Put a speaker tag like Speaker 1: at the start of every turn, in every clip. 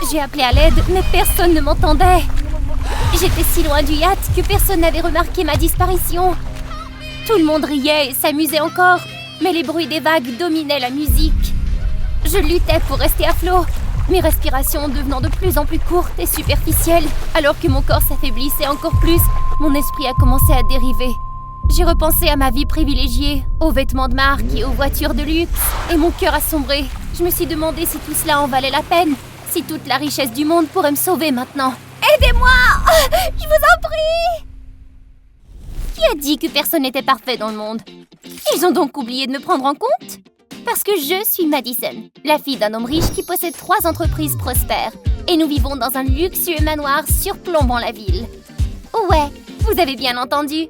Speaker 1: J'ai appelé à l'aide, mais personne ne m'entendait. J'étais si loin du yacht que personne n'avait remarqué ma disparition. Tout le monde riait et s'amusait encore, mais les bruits des vagues dominaient la musique. Je luttais pour rester à flot, mes respirations devenant de plus en plus courtes et superficielles. Alors que mon corps s'affaiblissait encore plus, mon esprit a commencé à dériver. J'ai repensé à ma vie privilégiée, aux vêtements de marque et aux voitures de luxe, et mon cœur a sombré. Je me suis demandé si tout cela en valait la peine, si toute la richesse du monde pourrait me sauver maintenant. Aidez-moi! Je vous en prie! Qui a dit que personne n'était parfait dans le monde? Ils ont donc oublié de me prendre en compte? Parce que je suis Madison, la fille d'un homme riche qui possède 3 entreprises prospères. Et nous vivons dans un luxueux manoir surplombant la ville. Ouais, vous avez bien entendu.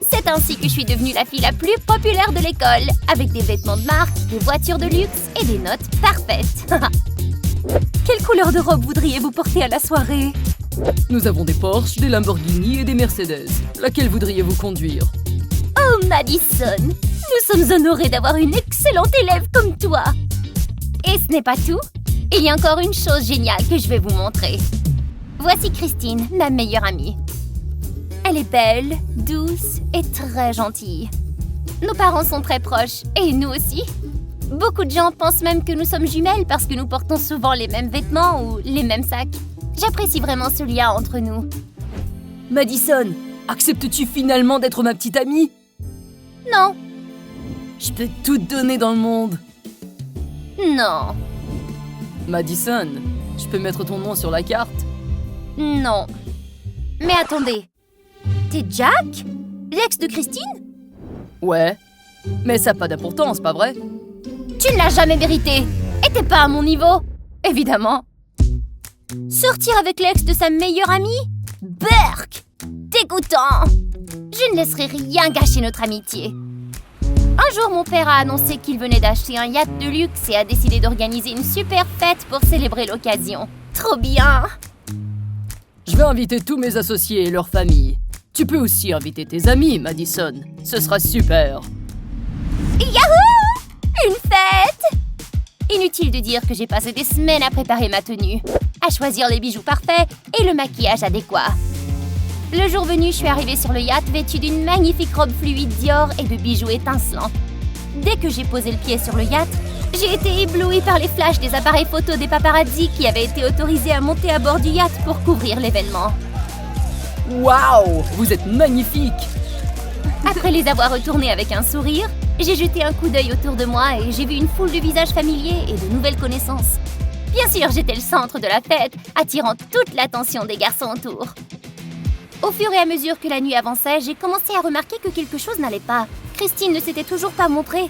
Speaker 1: C'est ainsi que je suis devenue la fille la plus populaire de l'école, avec des vêtements de marque, des voitures de luxe et des notes parfaites. Quelle couleur de robe voudriez-vous porter à la soirée?
Speaker 2: Nous avons des Porsche, des Lamborghini et des Mercedes. Laquelle voudriez-vous conduire?
Speaker 1: Oh, Madison, nous sommes honorés d'avoir une excellente élève comme toi. Et ce n'est pas tout. Il y a encore une chose géniale que je vais vous montrer. Voici Christine, ma meilleure amie. Elle est belle, douce et très gentille. Nos parents sont très proches, et nous aussi. Beaucoup de gens pensent même que nous sommes jumelles parce que nous portons souvent les mêmes vêtements ou les mêmes sacs. J'apprécie vraiment ce lien entre nous.
Speaker 2: Madison, acceptes-tu finalement d'être ma petite amie?
Speaker 1: Non.
Speaker 2: Je peux tout te donner dans le monde.
Speaker 1: Non.
Speaker 2: Madison, je peux mettre ton nom sur la carte?
Speaker 1: Non. Mais attendez. T'es Jack? L'ex de Christine?
Speaker 2: Ouais. Mais ça n'a pas d'importance, pas vrai?
Speaker 1: Tu ne l'as jamais mérité. Et t'es pas à mon niveau. Évidemment. Sortir avec l'ex de sa meilleure amie? Berk! Dégoûtant! Je ne laisserai rien gâcher notre amitié. Un jour, mon père a annoncé qu'il venait d'acheter un yacht de luxe et a décidé d'organiser une super fête pour célébrer l'occasion. Trop bien!
Speaker 2: Je vais inviter tous mes associés et leurs familles. Tu peux aussi inviter tes amis, Madison. Ce sera super.
Speaker 1: Yahoo! Une fête! Inutile de dire que j'ai passé des semaines à préparer ma tenue, à choisir les bijoux parfaits et le maquillage adéquat. Le jour venu, je suis arrivée sur le yacht vêtue d'une magnifique robe fluide Dior et de bijoux étincelants. Dès que j'ai posé le pied sur le yacht, j'ai été éblouie par les flashs des appareils photos des paparazzi qui avaient été autorisés à monter à bord du yacht pour couvrir l'événement.
Speaker 2: Waouh! Vous êtes magnifique!
Speaker 1: Après les avoir retournés avec un sourire, j'ai jeté un coup d'œil autour de moi et j'ai vu une foule de visages familiers et de nouvelles connaissances. Bien sûr, j'étais le centre de la fête, attirant toute l'attention des garçons autour. Au fur et à mesure que la nuit avançait, j'ai commencé à remarquer que quelque chose n'allait pas. Christine ne s'était toujours pas montrée.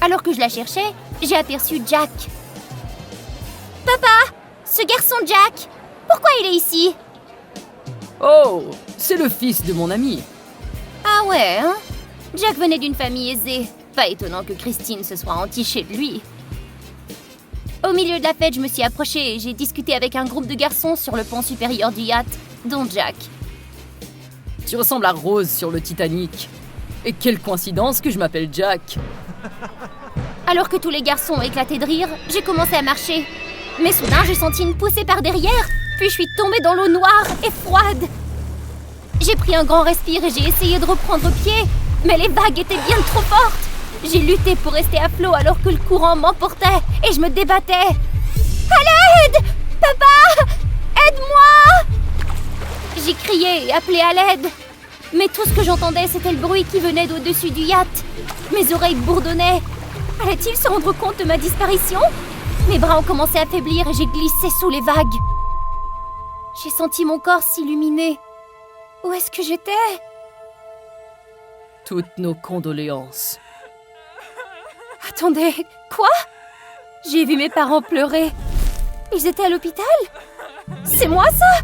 Speaker 1: Alors que je la cherchais, j'ai aperçu Jack. Papa! Ce garçon Jack! Pourquoi il est ici?
Speaker 2: Oh! C'est le fils de mon ami.
Speaker 1: Ah ouais, hein? Jack venait d'une famille aisée. Pas étonnant que Christine se soit entichée de lui. Au milieu de la fête, je me suis approchée et j'ai discuté avec un groupe de garçons sur le pont supérieur du yacht, dont Jack.
Speaker 2: Tu ressembles à Rose sur le Titanic. Et quelle coïncidence que je m'appelle Jack.
Speaker 1: Alors que tous les garçons ont éclaté de rire, j'ai commencé à marcher. Mais soudain, j'ai senti une poussée par derrière, puis je suis tombée dans l'eau noire et froide. J'ai pris un grand respire et j'ai essayé de reprendre pied, mais les vagues étaient bien trop fortes. J'ai lutté pour rester à flot alors que le courant m'emportait et je me débattais. À l'aide! Papa! Aide-moi! J'ai crié et appelé à l'aide. Mais tout ce que j'entendais, c'était le bruit qui venait d'au-dessus du yacht. Mes oreilles bourdonnaient. Allait-il se rendre compte de ma disparition? Mes bras ont commencé à faiblir et j'ai glissé sous les vagues. J'ai senti mon corps s'illuminer. Où est-ce que j'étais?
Speaker 2: Toutes nos condoléances.
Speaker 1: Attendez, quoi? J'ai vu mes parents pleurer. Ils étaient à l'hôpital? C'est moi, ça?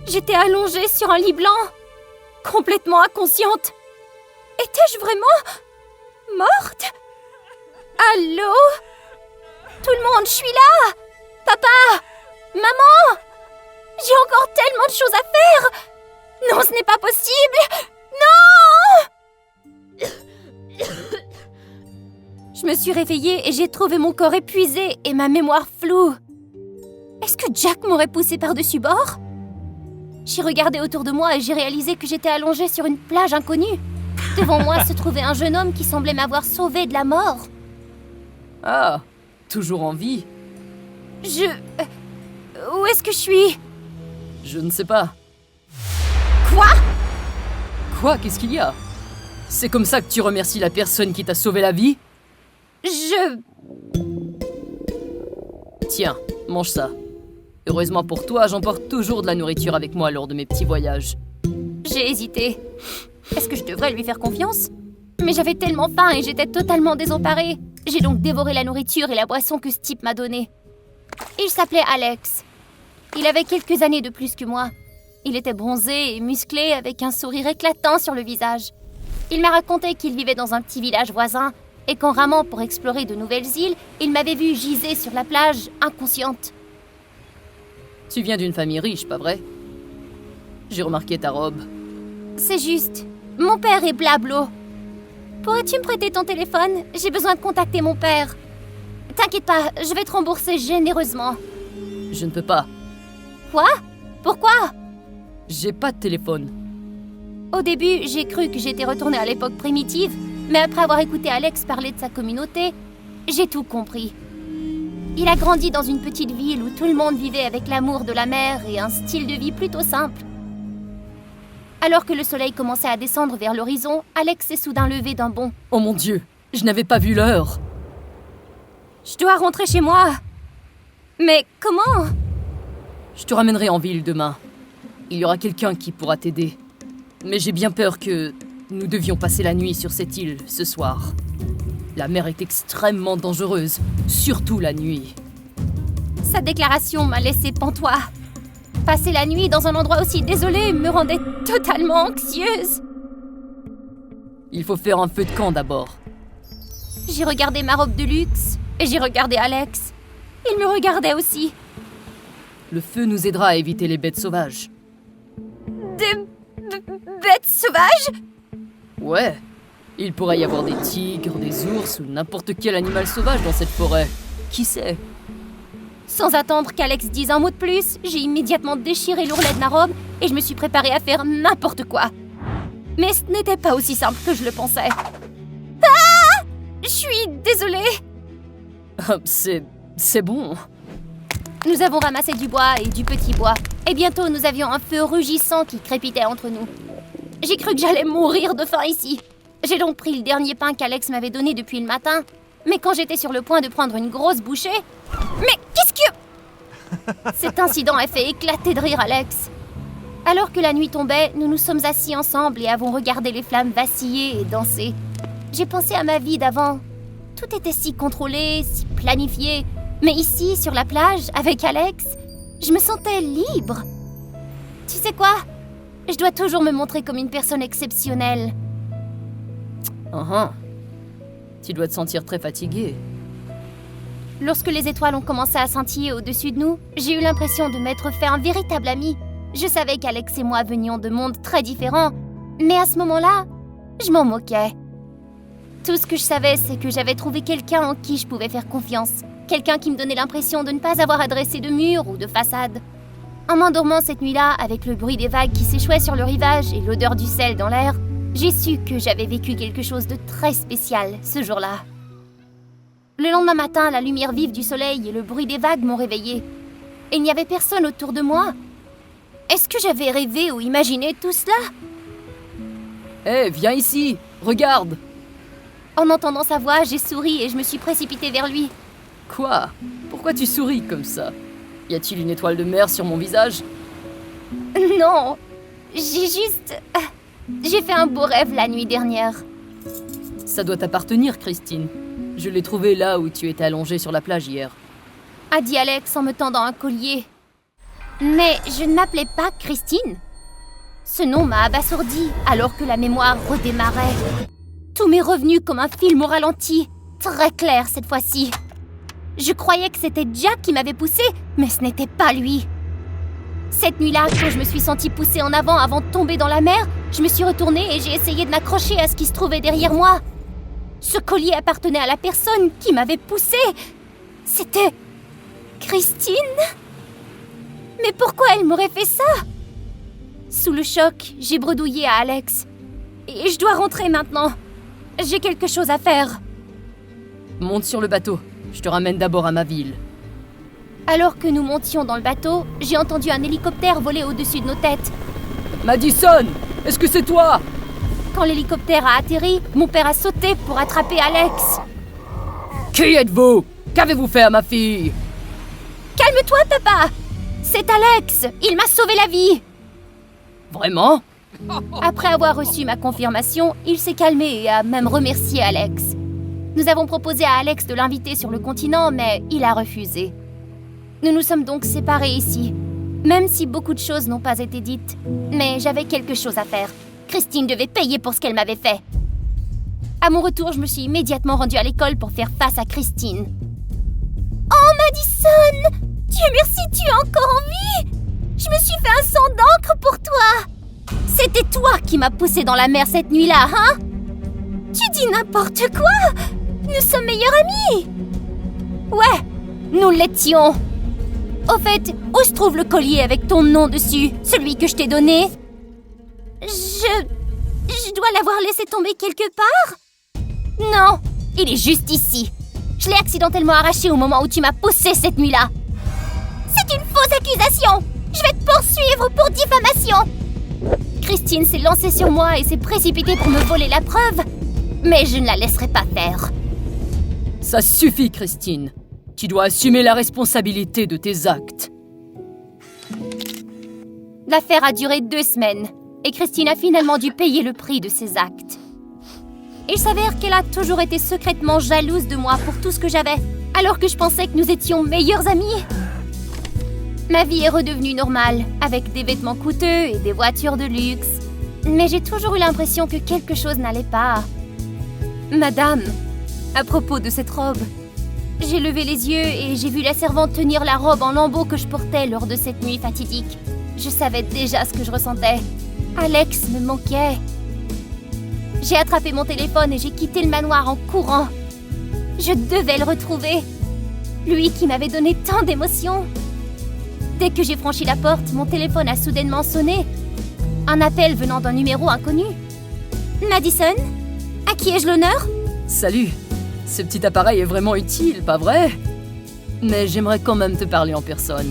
Speaker 1: J'étais allongée sur un lit blanc, complètement inconsciente. Étais-je vraiment morte? Allô? Tout le monde, je suis là! Papa! Maman! J'ai encore tellement de choses à faire! Non, ce n'est pas possible! Non! Je me suis réveillée et j'ai trouvé mon corps épuisé et ma mémoire floue. Est-ce Que Jack m'aurait poussé par-dessus bord? J'ai regardé autour de moi et j'ai réalisé que j'étais allongée sur une plage inconnue. Devant moi se trouvait un jeune homme qui semblait m'avoir sauvée de la mort.
Speaker 2: Ah, toujours en vie?
Speaker 1: Où est-ce que je suis?
Speaker 2: Je ne sais pas.
Speaker 1: Quoi?
Speaker 2: Quoi? Qu'est-ce qu'il y a? C'est comme ça que tu remercies la personne qui t'a sauvé la vie? Tiens, mange ça. Heureusement pour toi, j'emporte toujours de la nourriture avec moi lors de mes petits voyages.
Speaker 1: J'ai hésité. Est-ce que je devrais lui faire confiance? Mais j'avais tellement faim et j'étais totalement désemparée. J'ai donc dévoré la nourriture et la boisson que ce type m'a donnée. Il s'appelait Alex. Il avait quelques années de plus que moi. Il était bronzé et musclé avec un sourire éclatant sur le visage. Il m'a raconté qu'il vivait dans un petit village voisin et qu'en ramant pour explorer de nouvelles îles, il m'avait vue giser sur la plage, inconsciente.
Speaker 2: Tu viens d'une famille riche, pas vrai? J'ai remarqué ta robe.
Speaker 1: C'est juste. Mon père est blablo. Pourrais-tu me prêter ton téléphone? J'ai besoin de contacter mon père. T'inquiète pas, je vais te rembourser généreusement.
Speaker 2: Je ne peux pas.
Speaker 1: Quoi? Pourquoi?
Speaker 2: J'ai pas de téléphone.
Speaker 1: Au début, j'ai cru que j'étais retournée à l'époque primitive, mais après avoir écouté Alex parler de sa communauté, j'ai tout compris. Il a grandi dans une petite ville où tout le monde vivait avec l'amour de la mer et un style de vie plutôt simple. Alors que le soleil commençait à descendre vers l'horizon, Alex s'est soudain levé d'un bond.
Speaker 2: Oh mon Dieu, je n'avais pas vu l'heure.
Speaker 1: Je dois rentrer chez moi. Mais comment?
Speaker 2: Je te ramènerai en ville demain. Il y aura quelqu'un qui pourra t'aider. Mais j'ai bien peur que nous devions passer la nuit sur cette île ce soir. La mer est extrêmement dangereuse, surtout la nuit.
Speaker 1: Sa déclaration m'a laissé pantois. Passer la nuit dans un endroit aussi désolé me rendait totalement anxieuse.
Speaker 2: Il faut faire un feu de camp d'abord.
Speaker 1: J'ai regardé ma robe de luxe et j'ai regardé Alex. Il me regardait aussi.
Speaker 2: Le feu nous aidera à éviter les bêtes sauvages.
Speaker 1: Des bêtes sauvages?
Speaker 2: Ouais. Il pourrait y avoir des tigres, des ours ou n'importe quel animal sauvage dans cette forêt. Qui sait?
Speaker 1: Sans attendre qu'Alex dise un mot de plus, j'ai immédiatement déchiré l'ourlet de ma robe et je me suis préparée à faire n'importe quoi. Mais ce n'était pas aussi simple que je le pensais. Ah! Je suis désolée.
Speaker 2: C'est bon.
Speaker 1: Nous avons ramassé du bois et du petit bois. Et bientôt, nous avions un feu rugissant qui crépitait entre nous. J'ai cru que j'allais mourir de faim ici. J'ai donc pris le dernier pain qu'Alex m'avait donné depuis le matin. Mais quand j'étais sur le point de prendre une grosse bouchée... Mais qu'est-ce que... Cet incident a fait éclater de rire Alex. Alors que la nuit tombait, nous nous sommes assis ensemble et avons regardé les flammes vaciller et danser. J'ai pensé à ma vie d'avant. Tout était si contrôlé, si planifié. Mais ici, sur la plage, avec Alex, je me sentais libre. Tu sais quoi? Je dois toujours me montrer comme une personne exceptionnelle.
Speaker 2: Tu dois te sentir très fatiguée.
Speaker 1: Lorsque les étoiles ont commencé à scintiller au-dessus de nous, j'ai eu l'impression de m'être fait un véritable ami. Je savais qu'Alex et moi venions de mondes très différents, mais à ce moment-là, je m'en moquais. Tout ce que je savais, c'est que j'avais trouvé quelqu'un en qui je pouvais faire confiance. Quelqu'un qui me donnait l'impression de ne pas avoir à dresser de murs ou de façade. En m'endormant cette nuit-là, avec le bruit des vagues qui s'échouaient sur le rivage et l'odeur du sel dans l'air, j'ai su que j'avais vécu quelque chose de très spécial ce jour-là. Le lendemain matin, la lumière vive du soleil et le bruit des vagues m'ont réveillée. Et il n'y avait personne autour de moi. Est-ce que j'avais rêvé ou imaginé tout cela?
Speaker 2: Hé, viens ici, regarde.
Speaker 1: En entendant sa voix, j'ai souri et je me suis précipitée vers lui.
Speaker 2: Quoi? Pourquoi tu souris comme ça? Y a-t-il une étoile de mer sur mon visage?
Speaker 1: Non, j'ai fait un beau rêve la nuit dernière.
Speaker 2: Ça doit t'appartenir, Christine. Je l'ai trouvé là où tu étais allongée sur la plage hier.
Speaker 1: A dit Alex en me tendant un collier. Mais je ne m'appelais pas Christine. Ce nom m'a abasourdie alors que la mémoire redémarrait. Tout m'est revenu comme un film au ralenti, très clair cette fois-ci. Je croyais que c'était Jack qui m'avait poussée, mais ce n'était pas lui. Cette nuit-là, quand je me suis sentie poussée en avant de tomber dans la mer, je me suis retournée et j'ai essayé de m'accrocher à ce qui se trouvait derrière moi. Ce collier appartenait à la personne qui m'avait poussée. C'était... Christine? Mais pourquoi elle m'aurait fait ça? Sous le choc, j'ai bredouillé à Alex. Et je dois rentrer maintenant. J'ai quelque chose à faire.
Speaker 2: Monte sur le bateau. Je te ramène d'abord à ma ville.
Speaker 1: Alors que nous montions dans le bateau, j'ai entendu un hélicoptère voler au-dessus de nos têtes.
Speaker 2: Madison! Est-ce que c'est toi?
Speaker 1: Quand l'hélicoptère a atterri, mon père a sauté pour attraper Alex.
Speaker 2: Qui êtes-vous? Qu'avez-vous fait à ma fille?
Speaker 1: Calme-toi, papa! C'est Alex! Il m'a sauvé la vie!
Speaker 2: Vraiment?
Speaker 1: Après avoir reçu ma confirmation, il s'est calmé et a même remercié Alex. Nous avons proposé à Alex de l'inviter sur le continent, mais il a refusé. Nous nous sommes donc séparés ici, même si beaucoup de choses n'ont pas été dites. Mais j'avais quelque chose à faire. Christine devait payer pour ce qu'elle m'avait fait. À mon retour, je me suis immédiatement rendue à l'école pour faire face à Christine. Oh, Madison! Dieu merci, tu es encore en vie! Je me suis fait un sang d'encre pour toi! C'était toi qui m'as poussé dans la mer cette nuit-là, hein? Tu dis n'importe quoi! Nous sommes meilleurs amis! Ouais, nous l'étions! Au fait, où se trouve le collier avec ton nom dessus? Celui que je t'ai donné? Je dois l'avoir laissé tomber quelque part? Non, il est juste ici. Je l'ai accidentellement arraché au moment où tu m'as poussé cette nuit-là. C'est une fausse accusation! Je vais te poursuivre pour diffamation! Christine s'est lancée sur moi et s'est précipitée pour me voler la preuve. Mais je ne la laisserai pas faire.
Speaker 2: Ça suffit, Christine. Tu dois assumer la responsabilité de tes actes.
Speaker 1: L'affaire a duré 2 semaines et Christine a finalement dû payer le prix de ses actes. Il s'avère qu'elle a toujours été secrètement jalouse de moi pour tout ce que j'avais, alors que je pensais que nous étions meilleurs amis. Ma vie est redevenue normale, avec des vêtements coûteux et des voitures de luxe. Mais j'ai toujours eu l'impression que quelque chose n'allait pas. Madame, à propos de cette robe, j'ai levé les yeux et j'ai vu la servante tenir la robe en lambeaux que je portais lors de cette nuit fatidique. Je savais déjà ce que je ressentais. Alex me manquait. J'ai attrapé mon téléphone et j'ai quitté le manoir en courant. Je devais le retrouver. Lui qui m'avait donné tant d'émotions. Dès que j'ai franchi la porte, mon téléphone a soudainement sonné. Un appel venant d'un numéro inconnu. Madison? À qui ai-je l'honneur?
Speaker 2: Salut. Ce petit appareil est vraiment utile, pas vrai? Mais j'aimerais quand même te parler en personne.